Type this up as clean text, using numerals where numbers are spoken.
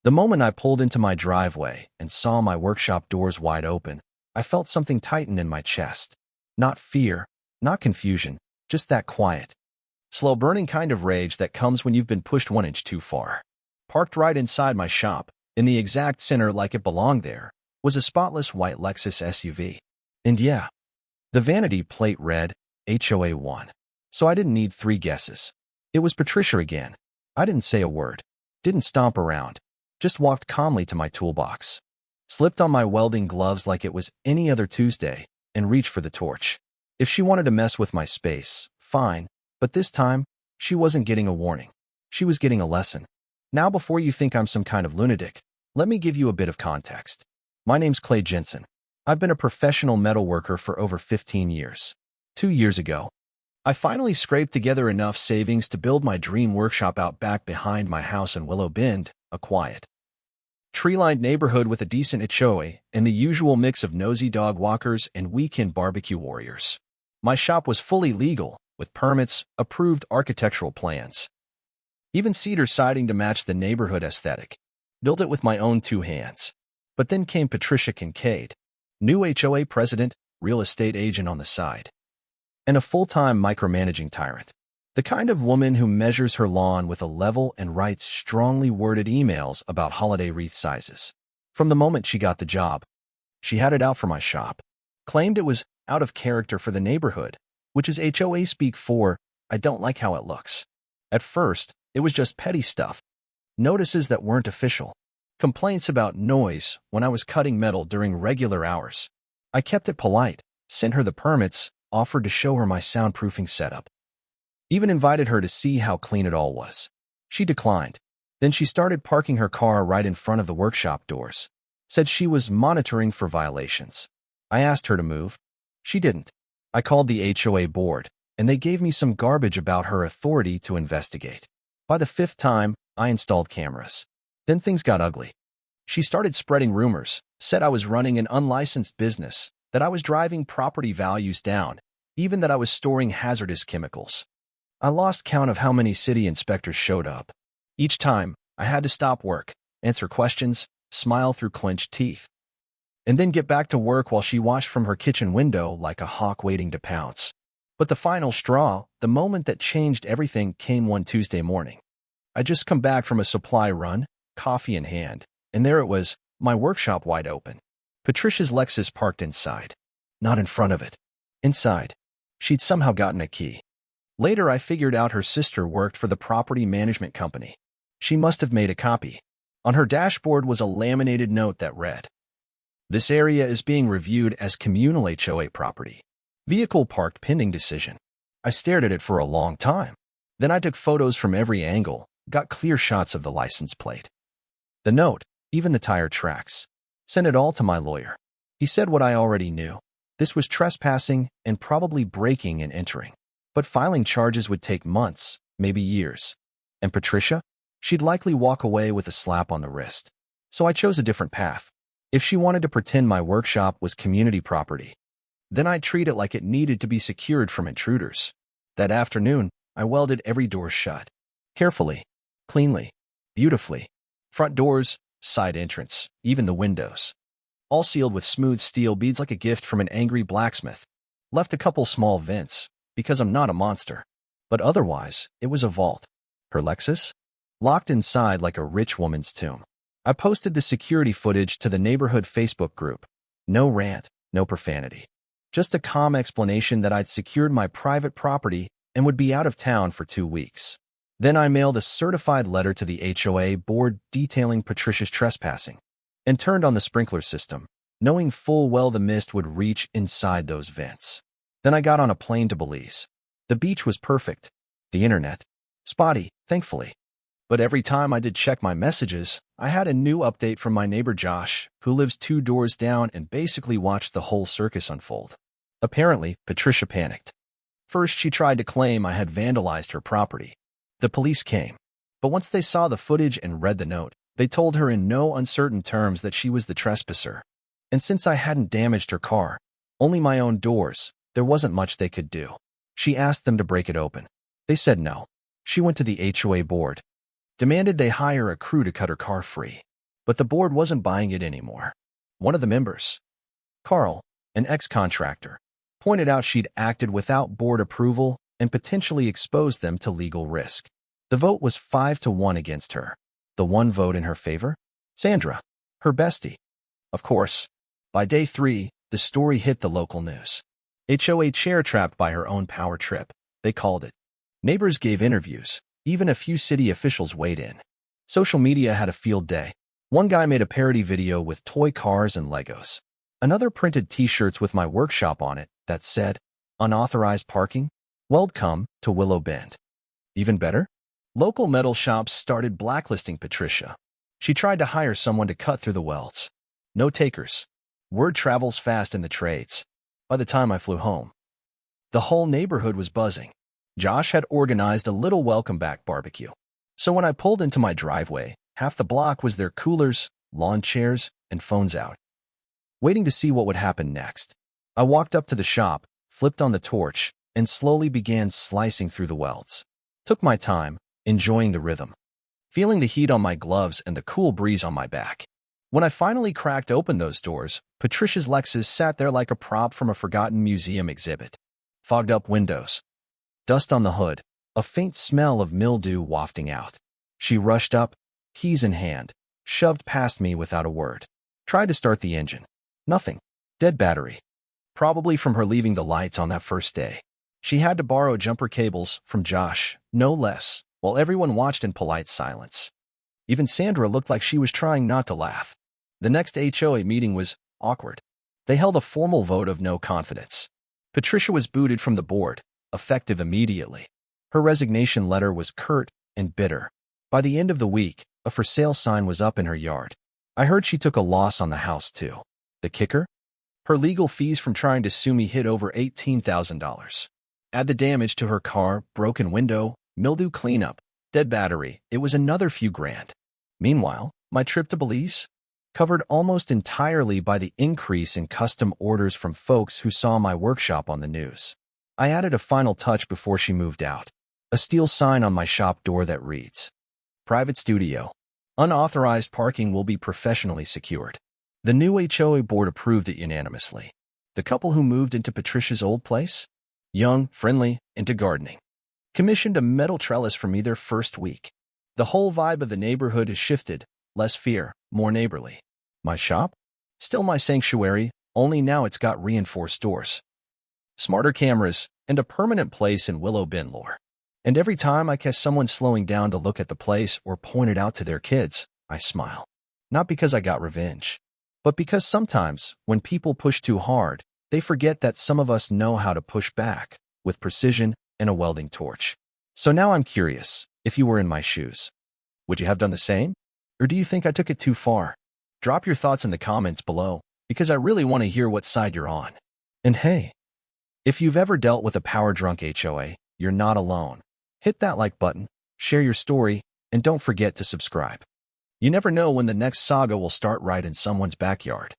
The moment I pulled into my driveway and saw my workshop doors wide open, I felt something tighten in my chest. Not fear, not confusion, just that quiet, slow-burning kind of rage that comes when you've been pushed 1 inch too far. Parked right inside my shop, in the exact center like it belonged there, was a spotless white Lexus SUV. And yeah, the vanity plate read HOA 1. So I didn't need 3 guesses. It was Patricia again. I didn't say a word, didn't stomp around, just walked calmly to my toolbox, slipped on my welding gloves like it was any other Tuesday, and reached for the torch. If she wanted to mess with my space, fine, but this time, she wasn't getting a warning. She was getting a lesson. Now, before you think I'm some kind of lunatic, let me give you a bit of context. My name's Clay Jensen. I've been a professional metalworker for over 15 years. 2 years ago, I finally scraped together enough savings to build my dream workshop out back behind my house in Willow Bend, a quiet, tree-lined neighborhood with a decent HOA and the usual mix of nosy dog walkers and weekend barbecue warriors. My shop was fully legal, with permits, approved architectural plans, even cedar siding to match the neighborhood aesthetic. Built it with my own 2 hands. But then came Patricia Kincaid, new HOA president, real estate agent on the side, and a full-time micromanaging tyrant. The kind of woman who measures her lawn with a level and writes strongly worded emails about holiday wreath sizes. From the moment she got the job, she had it out for my shop, claimed it was out of character for the neighborhood, which is HOA speak for, I don't like how it looks. At first, it was just petty stuff. Notices that weren't official. Complaints about noise when I was cutting metal during regular hours. I kept it polite, sent her the permits, offered to show her my soundproofing setup. Even invited her to see how clean it all was. She declined. Then she started parking her car right in front of the workshop doors. Said she was monitoring for violations. I asked her to move. She didn't. I called the HOA board, and they gave me some garbage about her authority to investigate. By the 5th time, I installed cameras. Then things got ugly. She started spreading rumors, said I was running an unlicensed business, that I was driving property values down, even that I was storing hazardous chemicals. I lost count of how many city inspectors showed up. Each time, I had to stop work, answer questions, smile through clenched teeth, and then get back to work while she watched from her kitchen window like a hawk waiting to pounce. But the final straw, the moment that changed everything, came one Tuesday morning. I'd just come back from a supply run, coffee in hand, and there it was, my workshop wide open. Patricia's Lexus parked inside. Not in front of it. Inside. She'd somehow gotten a key. Later, I figured out her sister worked for the property management company. She must have made a copy. On her dashboard was a laminated note that read, "This area is being reviewed as communal HOA property. Vehicle parked pending decision." I stared at it for a long time. Then I took photos from every angle, got clear shots of the license plate, the note, even the tire tracks. Sent it all to my lawyer. He said what I already knew. This was trespassing and probably breaking and entering. But filing charges would take months, maybe years. And Patricia? She'd likely walk away with a slap on the wrist. So I chose a different path. If she wanted to pretend my workshop was community property, then I'd treat it like it needed to be secured from intruders. That afternoon, I welded every door shut. Carefully, cleanly, beautifully. Front doors, side entrance, even the windows. All sealed with smooth steel beads like a gift from an angry blacksmith. Left a couple small vents, because I'm not a monster. But otherwise, it was a vault. Her Lexus? Locked inside like a rich woman's tomb. I posted the security footage to the neighborhood Facebook group. No rant, no profanity. Just a calm explanation that I'd secured my private property and would be out of town for 2 weeks. Then I mailed a certified letter to the HOA board detailing Patricia's trespassing, and turned on the sprinkler system, knowing full well the mist would reach inside those vents. Then I got on a plane to Belize. The beach was perfect. The internet, spotty, thankfully. But every time I did check my messages, I had a new update from my neighbor Josh, who lives 2 doors down and basically watched the whole circus unfold. Apparently, Patricia panicked. First, she tried to claim I had vandalized her property. The police came. But once they saw the footage and read the note, they told her in no uncertain terms that she was the trespasser. And since I hadn't damaged her car, only my own doors, there wasn't much they could do. She asked them to break it open. They said no. She went to the HOA board, demanded they hire a crew to cut her car free. but the board wasn't buying it anymore. One of the members, Carl, an ex-contractor, pointed out she'd acted without board approval and potentially exposed them to legal risk. The vote was 5-1 against her. The one vote in her favor? Sandra, her bestie. Of course, by day 3, the story hit the local news. HOA chair trapped by her own power trip, they called it. Neighbors gave interviews. Even a few city officials weighed in. Social media had a field day. One guy made a parody video with toy cars and Legos. Another printed t-shirts with my workshop on it that said, "Unauthorized parking? Welcome to Willow Bend." Even better? Local metal shops started blacklisting Patricia. She tried to hire someone to cut through the welds. No takers. Word travels fast in the trades. By the time I flew home, the whole neighborhood was buzzing. Josh had organized a little welcome back barbecue. So when I pulled into my driveway, half the block was their coolers, lawn chairs, and phones out, waiting to see what would happen next. I walked up to the shop, flipped on the torch, and slowly began slicing through the welds. Took my time, enjoying the rhythm, feeling the heat on my gloves and the cool breeze on my back. When I finally cracked open those doors, Patricia's Lexus sat there like a prop from a forgotten museum exhibit. Fogged up windows, dust on the hood, a faint smell of mildew wafting out. She rushed up, keys in hand, shoved past me without a word. Tried to start the engine. Nothing. Dead battery. Probably from her leaving the lights on that first day. She had to borrow jumper cables from Josh, no less, while everyone watched in polite silence. Even Sandra looked like she was trying not to laugh. The next HOA meeting was awkward. They held a formal vote of no confidence. Patricia was booted from the board, effective immediately. Her resignation letter was curt and bitter. By the end of the week, a for sale sign was up in her yard. I heard she took a loss on the house, too. The kicker? Her legal fees from trying to sue me hit over $18,000. Add the damage to her car, broken window, mildew cleanup, dead battery, it was another few grand. Meanwhile, my trip to Belize? Covered almost entirely by the increase in custom orders from folks who saw my workshop on the news. I added a final touch before she moved out. A steel sign on my shop door that reads, "Private Studio. Unauthorized parking will be professionally secured." The new HOA board approved it unanimously. The couple who moved into Patricia's old place? Young, friendly, into gardening. Commissioned a metal trellis for me their first week. The whole vibe of the neighborhood has shifted. Less fear, more neighborly. My shop? Still my sanctuary, only now it's got reinforced doors, smarter cameras, and a permanent place in Willow Bend lore. And every time I catch someone slowing down to look at the place or point it out to their kids, I smile. Not because I got revenge, but because sometimes, when people push too hard, they forget that some of us know how to push back, with precision and a welding torch. So now I'm curious, if you were in my shoes, would you have done the same? Or do you think I took it too far? Drop your thoughts in the comments below, because I really want to hear what side you're on. And hey, if you've ever dealt with a power-drunk HOA, you're not alone. Hit that like button, share your story, and don't forget to subscribe. You never know when the next saga will start right in someone's backyard.